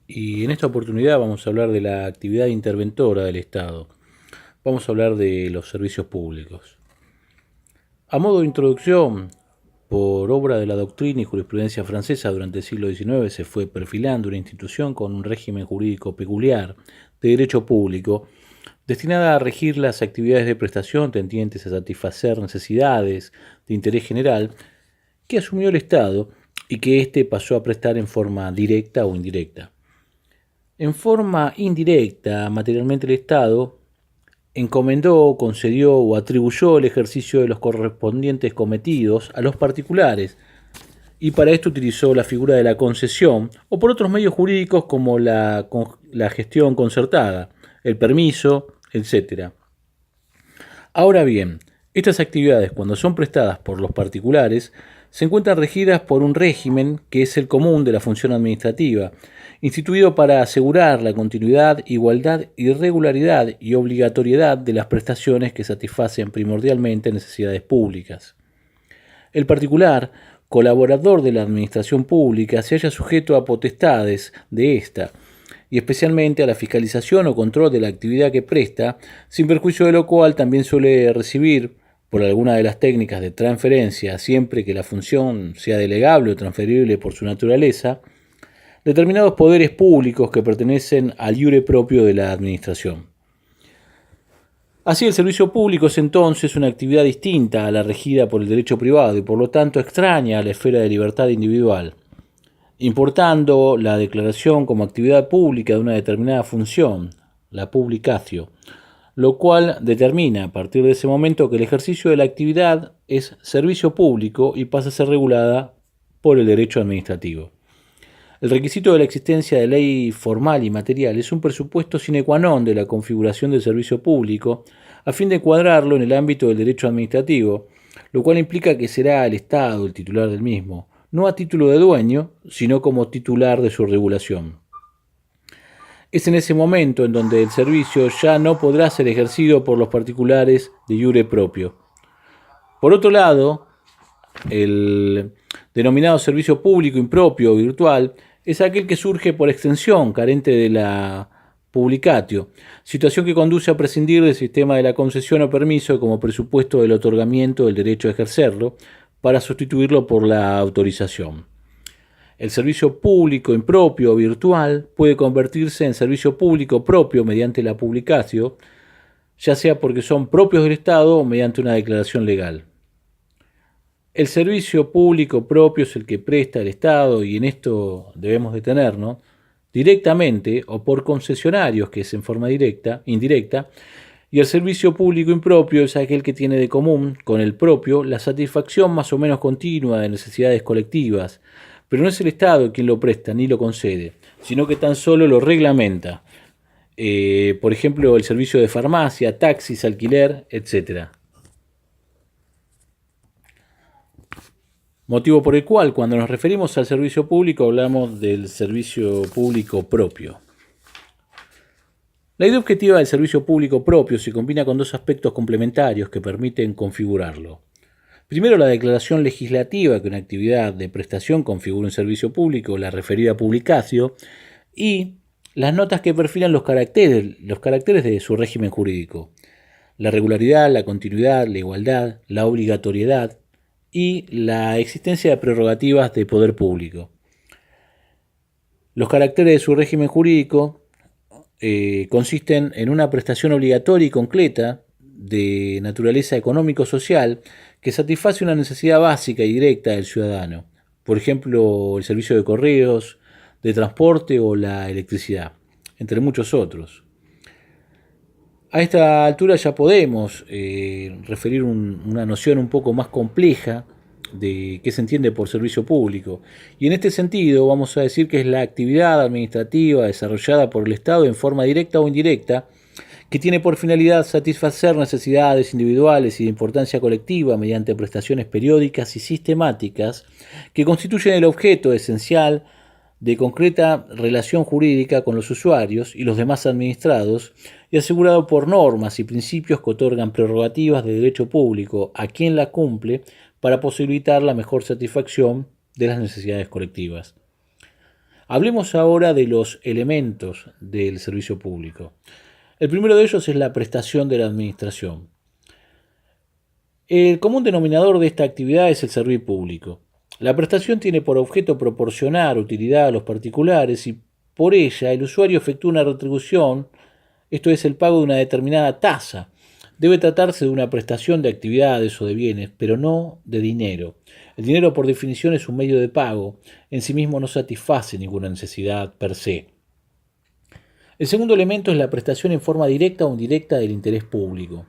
y en esta oportunidad vamos a hablar de la actividad interventora del Estado. Vamos a hablar de los servicios públicos. A modo de introducción, por obra de la doctrina y jurisprudencia francesa durante el siglo XIX se fue perfilando una institución con un régimen jurídico peculiar de derecho público, destinada a regir las actividades de prestación tendientes a satisfacer necesidades de interés general que asumió el Estado y que éste pasó a prestar en forma directa o indirecta. En forma indirecta, materialmente el Estado encomendó, concedió o atribuyó el ejercicio de los correspondientes cometidos a los particulares y para esto utilizó la figura de la concesión o por otros medios jurídicos como la gestión concertada, el permiso, etc. Ahora bien, estas actividades cuando son prestadas por los particulares se encuentran regidas por un régimen que es el común de la función administrativa, instituido para asegurar la continuidad, igualdad y regularidad y obligatoriedad de las prestaciones que satisfacen primordialmente necesidades públicas. El particular, colaborador de la administración pública, se halla sujeto a potestades de ésta, y especialmente a la fiscalización o control de la actividad que presta, sin perjuicio de lo cual también suele recibir, por alguna de las técnicas de transferencia, siempre que la función sea delegable o transferible por su naturaleza, determinados poderes públicos que pertenecen al iure propio de la administración. Así, el servicio público es entonces una actividad distinta a la regida por el derecho privado y por lo tanto extraña a la esfera de libertad individual, importando la declaración como actividad pública de una determinada función, la publicatio, lo cual determina a partir de ese momento que el ejercicio de la actividad es servicio público y pasa a ser regulada por el derecho administrativo. El requisito de la existencia de ley formal y material es un presupuesto sine qua non de la configuración del servicio público a fin de encuadrarlo en el ámbito del derecho administrativo, lo cual implica que será el Estado el titular del mismo, no a título de dueño, sino como titular de su regulación. Es en ese momento en donde el servicio ya no podrá ser ejercido por los particulares de iure propio. Por otro lado, el denominado servicio público impropio o virtual es aquel que surge por extensión, carente de la publicatio, situación que conduce a prescindir del sistema de la concesión o permiso como presupuesto del otorgamiento del derecho a ejercerlo, para sustituirlo por la autorización. El servicio público impropio o virtual puede convertirse en servicio público propio mediante la publicatio, ya sea porque son propios del Estado o mediante una declaración legal. El servicio público propio es el que presta el Estado, y en esto debemos detenernos, directamente o por concesionarios, que es en forma indirecta, y el servicio público impropio es aquel que tiene de común con el propio la satisfacción más o menos continua de necesidades colectivas, pero no es el Estado quien lo presta ni lo concede, sino que tan solo lo reglamenta. Por ejemplo, el servicio de farmacia, taxis, alquiler, etc. Motivo por el cual, cuando nos referimos al servicio público, hablamos del servicio público propio. La idea objetiva del servicio público propio se combina con dos aspectos complementarios que permiten configurarlo. Primero, la declaración legislativa que una actividad de prestación configura un servicio público, la referida publicatio, y las notas que perfilan los caracteres de su régimen jurídico: la regularidad, la continuidad, la igualdad, la obligatoriedad y la existencia de prerrogativas de poder público. Los caracteres de su régimen jurídico consisten en una prestación obligatoria y concreta de naturaleza económico-social que satisface una necesidad básica y directa del ciudadano, por ejemplo, el servicio de correos, de transporte o la electricidad, entre muchos otros. A esta altura ya podemos referir una noción un poco más compleja de qué se entiende por servicio público. Y en este sentido vamos a decir que es la actividad administrativa desarrollada por el Estado en forma directa o indirecta, que tiene por finalidad satisfacer necesidades individuales y de importancia colectiva mediante prestaciones periódicas y sistemáticas que constituyen el objeto esencial de concreta relación jurídica con los usuarios y los demás administrados, y asegurado por normas y principios que otorgan prerrogativas de derecho público a quien la cumple para posibilitar la mejor satisfacción de las necesidades colectivas. Hablemos ahora de los elementos del servicio público. El primero de ellos es la prestación de la administración. El común denominador de esta actividad es el servicio público. La prestación tiene por objeto proporcionar utilidad a los particulares y por ella el usuario efectúa una retribución, esto es el pago de una determinada tasa. Debe tratarse de una prestación de actividades o de bienes, pero no de dinero. El dinero por definición es un medio de pago, en sí mismo no satisface ninguna necesidad per se. El segundo elemento es la prestación en forma directa o indirecta del interés público.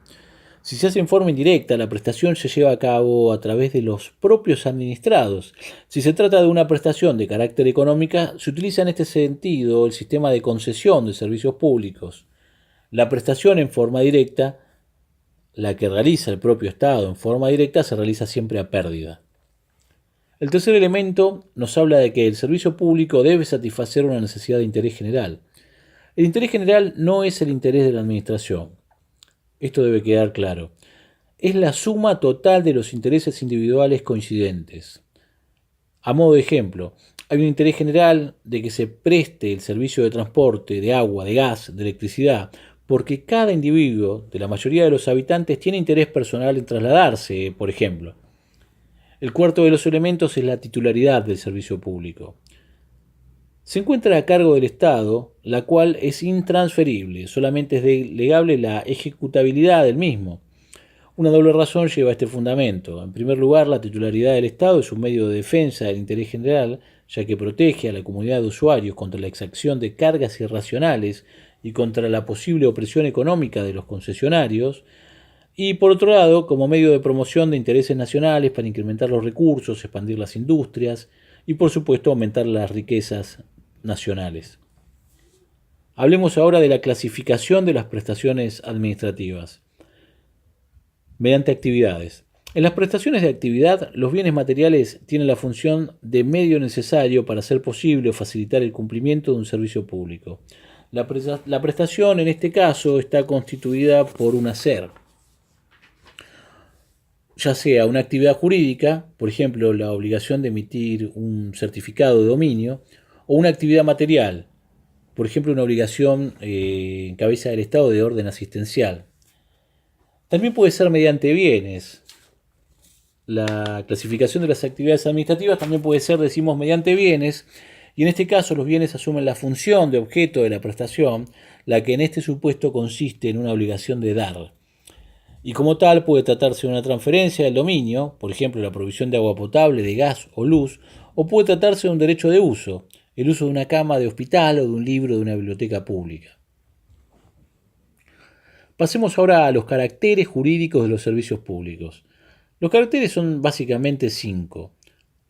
Si se hace en forma indirecta, la prestación se lleva a cabo a través de los propios administrados. Si se trata de una prestación de carácter económica, se utiliza en este sentido el sistema de concesión de servicios públicos. La prestación en forma directa, la que realiza el propio Estado en forma directa, se realiza siempre a pérdida. El tercer elemento nos habla de que el servicio público debe satisfacer una necesidad de interés general. El interés general no es el interés de la administración. Esto debe quedar claro. Es la suma total de los intereses individuales coincidentes. A modo de ejemplo, hay un interés general de que se preste el servicio de transporte, de agua, de gas, de electricidad, porque cada individuo de la mayoría de los habitantes tiene interés personal en trasladarse, por ejemplo. El cuarto de los elementos es la titularidad del servicio público. Se encuentra a cargo del Estado, la cual es intransferible, solamente es delegable la ejecutabilidad del mismo. Una doble razón lleva a este fundamento. En primer lugar, la titularidad del Estado es un medio de defensa del interés general, ya que protege a la comunidad de usuarios contra la exacción de cargas irracionales y contra la posible opresión económica de los concesionarios, y por otro lado, como medio de promoción de intereses nacionales para incrementar los recursos, expandir las industrias y por supuesto aumentar las riquezas nacionales. Hablemos ahora de la clasificación de las prestaciones administrativas mediante actividades. En las prestaciones de actividad, los bienes materiales tienen la función de medio necesario para hacer posible o facilitar el cumplimiento de un servicio público. La prestación, en este caso, está constituida por un hacer, ya sea una actividad jurídica, por ejemplo, la obligación de emitir un certificado de dominio, o una actividad material, por ejemplo, una obligación en cabeza del Estado de orden asistencial. También puede ser mediante bienes. La clasificación de las actividades administrativas también puede ser, decimos, mediante bienes, y en este caso los bienes asumen la función de objeto de la prestación, la que en este supuesto consiste en una obligación de dar. Y como tal puede tratarse de una transferencia del dominio, por ejemplo la provisión de agua potable, de gas o luz, o puede tratarse de un derecho de uso, el uso de una cama de hospital o de un libro de una biblioteca pública. Pasemos ahora a los caracteres jurídicos de los servicios públicos. Los caracteres son básicamente 5: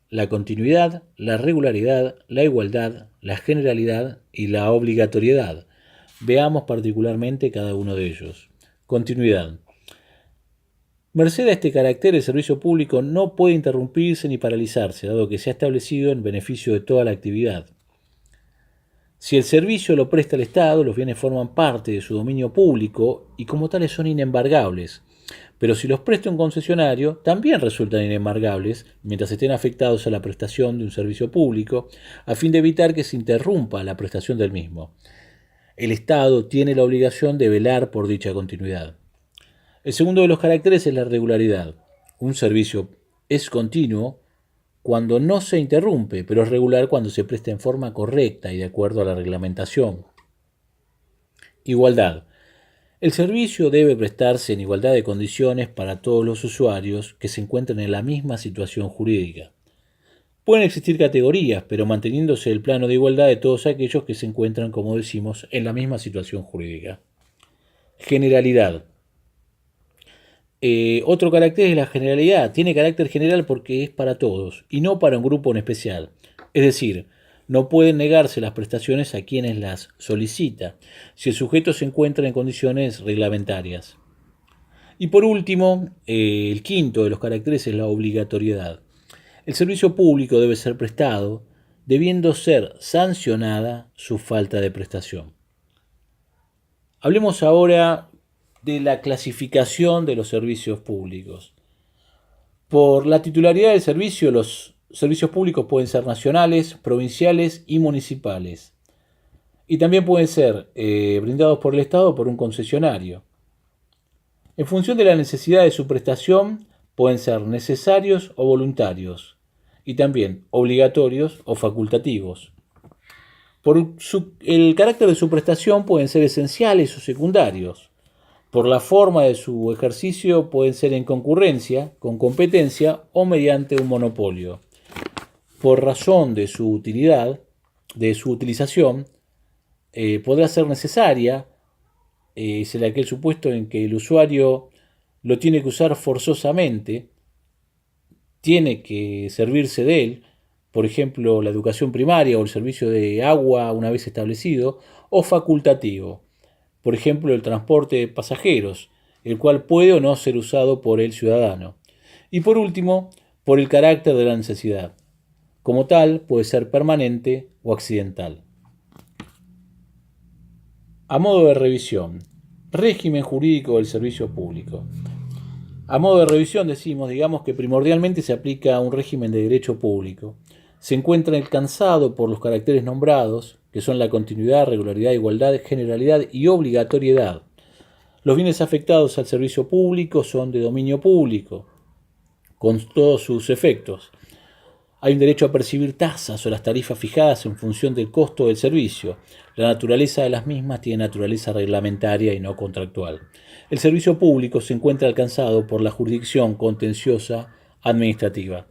la continuidad, la regularidad, la igualdad, la generalidad y la obligatoriedad. Veamos particularmente cada uno de ellos. Continuidad. Merced a este carácter, el servicio público no puede interrumpirse ni paralizarse, dado que se ha establecido en beneficio de toda la actividad. Si el servicio lo presta el Estado, los bienes forman parte de su dominio público y como tales son inembargables. Pero si los presta un concesionario, también resultan inembargables mientras estén afectados a la prestación de un servicio público, a fin de evitar que se interrumpa la prestación del mismo. El Estado tiene la obligación de velar por dicha continuidad. El segundo de los caracteres es la regularidad. Un servicio es continuo cuando no se interrumpe, pero es regular cuando se presta en forma correcta y de acuerdo a la reglamentación. Igualdad. El servicio debe prestarse en igualdad de condiciones para todos los usuarios que se encuentren en la misma situación jurídica. Pueden existir categorías, pero manteniéndose el plano de igualdad de todos aquellos que se encuentran, como decimos, en la misma situación jurídica. Generalidad. Otro carácter es la generalidad. Tiene carácter general porque es para todos y no para un grupo en especial. Es decir, no pueden negarse las prestaciones a quienes las solicita, si el sujeto se encuentra en condiciones reglamentarias. Y por último, el quinto de los caracteres es la obligatoriedad. El servicio público debe ser prestado, debiendo ser sancionada su falta de prestación. Hablemos ahora de la clasificación de los servicios públicos. Por la titularidad del servicio, los servicios públicos pueden ser nacionales, provinciales y municipales. Y también pueden ser brindados por el Estado o por un concesionario. En función de la necesidad de su prestación, pueden ser necesarios o voluntarios, y también obligatorios o facultativos. Por el carácter de su prestación pueden ser esenciales o secundarios. Por la forma de su ejercicio pueden ser en concurrencia, con competencia o mediante un monopolio. Por razón de su utilidad, de su utilización, podrá ser necesaria, es en aquel supuesto en que el usuario lo tiene que usar forzosamente, tiene que servirse de él, por ejemplo, la educación primaria o el servicio de agua una vez establecido, o facultativo, por ejemplo, el transporte de pasajeros, el cual puede o no ser usado por el ciudadano. Y por último, por el carácter de la necesidad. Como tal, puede ser permanente o accidental. A modo de revisión, régimen jurídico del servicio público. A modo de revisión digamos que primordialmente se aplica un régimen de derecho público. Se encuentra alcanzado por los caracteres nombrados, que son la continuidad, regularidad, igualdad, generalidad y obligatoriedad. Los bienes afectados al servicio público son de dominio público, con todos sus efectos. Hay un derecho a percibir tasas o las tarifas fijadas en función del costo del servicio. La naturaleza de las mismas tiene naturaleza reglamentaria y no contractual. El servicio público se encuentra alcanzado por la jurisdicción contenciosa administrativa.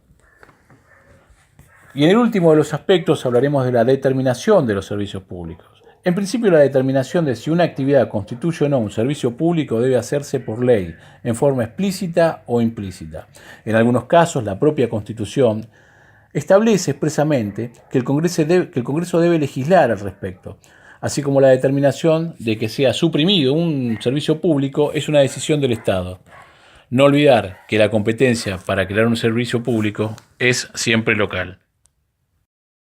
Y en el último de los aspectos hablaremos de la determinación de los servicios públicos. En principio, la determinación de si una actividad constituye o no un servicio público debe hacerse por ley, en forma explícita o implícita. En algunos casos, la propia Constitución establece expresamente que el Congreso debe legislar al respecto, así como la determinación de que sea suprimido un servicio público es una decisión del Estado. No olvidar que la competencia para crear un servicio público es siempre local.